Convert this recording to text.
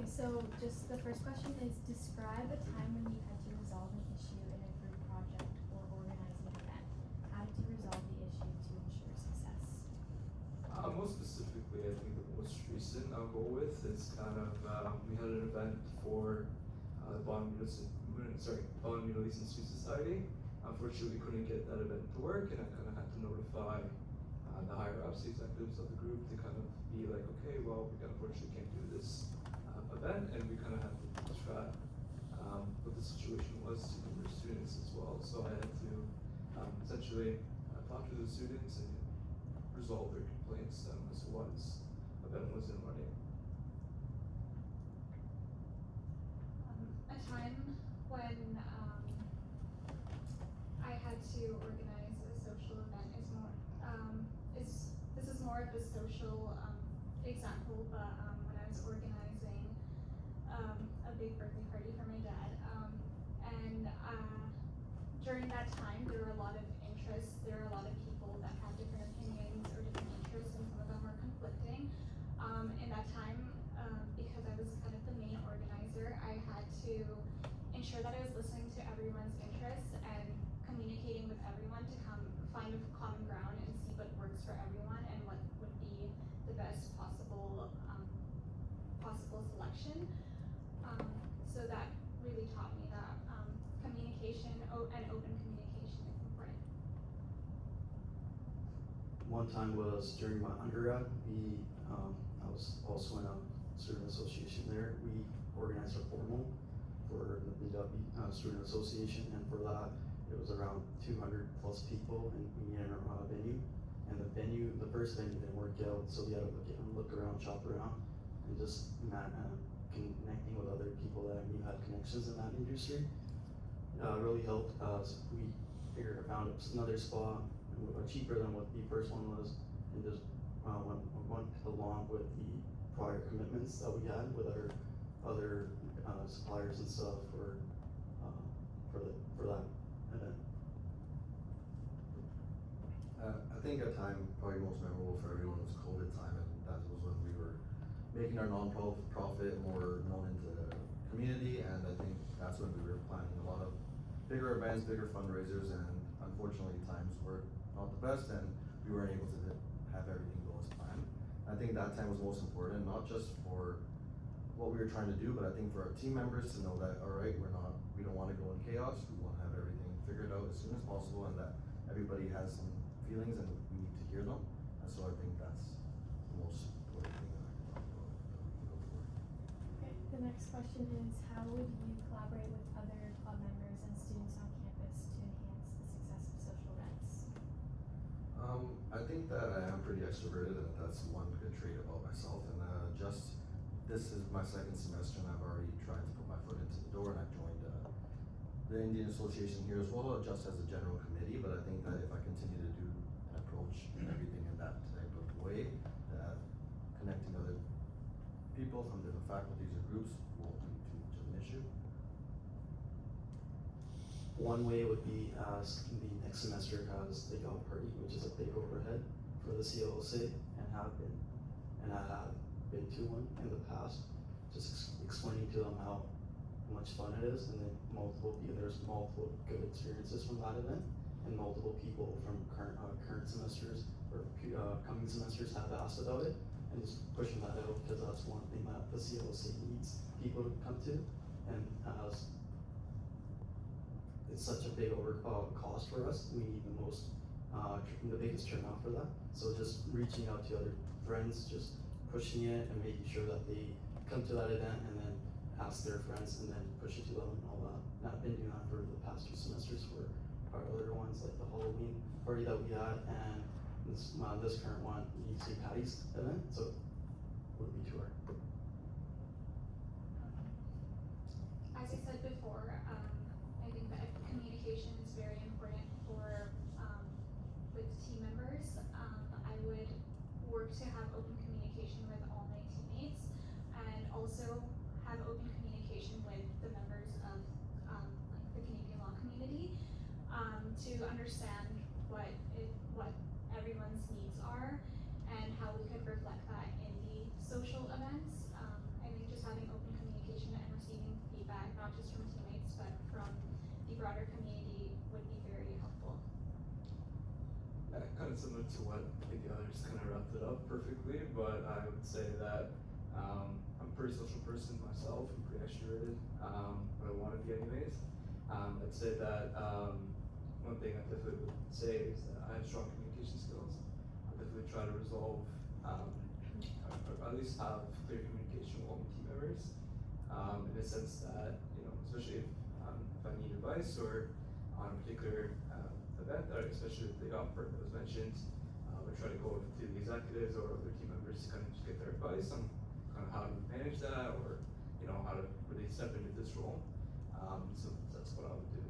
Okay, so just the first question is, describe a time when you had to resolve an issue in a group project or organizing an event. How did you resolve the issue to ensure success? Most specifically, I think the most recent I'll go with is kind of, we had an event for the Bond Middle East Institute Society. Unfortunately, we couldn't get that event to work, and I kind of had to notify the higher ups, the executives of the group, to kind of be like, okay, well, we unfortunately can't do this event, and we kind of had to describe what the situation was to the students as well. So I had to essentially talk to the students and resolve their complaints as to why this event wasn't running. A time when I had to organize a social event this is more of a social example, but when I was organizing a big birthday party for my dad, and during that time there were a lot of interests, there were a lot of people that had different opinions or different interests, and some of them were conflicting. In that time, because I was kind of the main organizer, I had to ensure that I was listening to everyone's interests and communicating with everyone to find a common ground and see what works for everyone and what would be the best possible selection. So that really taught me that communication and open communication is important. One time was during my undergrad. I was also in a student association there. We organized a formal for the BW Student Association, and for that it was around 200 plus people, and we needed a venue. And the first venue didn't work out, so we had to look around, shop around, and just connecting with other people that I knew had connections in that industry. Really helped us. We found another spot cheaper than what the first one was, and just went along with the prior commitments that we had with our other suppliers and stuff for that event. I think a time probably most memorable for everyone was COVID time, and that was when we were making our non-profit more known into the community, and I think that's when we were planning a lot of bigger events, bigger fundraisers, and unfortunately times were not the best, and we weren't able to have everything go as planned. I think that time was most important, not just for what we were trying to do, but I think for our team members to know that, all right, we don't want to go in chaos, we want to have everything figured out as soon as possible, and that everybody has some feelings and we need to hear them. And so I think that's the most important thing that I can talk about that we can go for. Okay, the next question is, how would you collaborate with other club members and students on campus to enhance the success of social events? I think that I am pretty extroverted, and that's one good trait about myself. And this is my second semester, and I've already tried to put my foot into the door, and I've joined the Indian Association here as well, just as a general committee. But I think that if I continue to do and approach everything in that type of way, that connecting other people from different faculties or groups won't lead to much of an issue. One way would be as the next semester has the yacht party, which is a big overhead for the CLSA, and I have been to one in the past, just explaining to them how much fun it is, and then there's multiple good experiences from that event, and multiple people from current semesters or coming semesters have asked about it, and just pushing that out, because that's one thing that the CLSA needs people to come to, and as it's such a big cost for us, we need the biggest turnout for that. So just reaching out to other friends, just pushing it and making sure that they come to that event, and then ask their friends and then push it to them and all that. And I've been doing that for the past 2 semesters for our other ones, like the Halloween party that we had, and this current one, the St. Patty's event. So would be to our. As I said before, I think that communication is very important with team members. I would work to have open communication with all my teammates, and also have open communication with the members of the Canadian law community, to understand what everyone's needs are and how we could reflect that in the social events. I think just having open up perfectly, but I would say that I'm a pretty social person myself. I'm pretty extroverted, but I want to be anyways. I'd say that one thing I definitely would say is that I have strong communication skills. I definitely try to resolve, or at least have clear communication with all my team members, in the sense that, you know, especially if I need advice or on a particular event, or especially with the offer that was mentioned, we try to go to the executives or other team members to kind of just get their advice on kind of how to manage that, or, you know, how to really step into this role. So that's what I would do.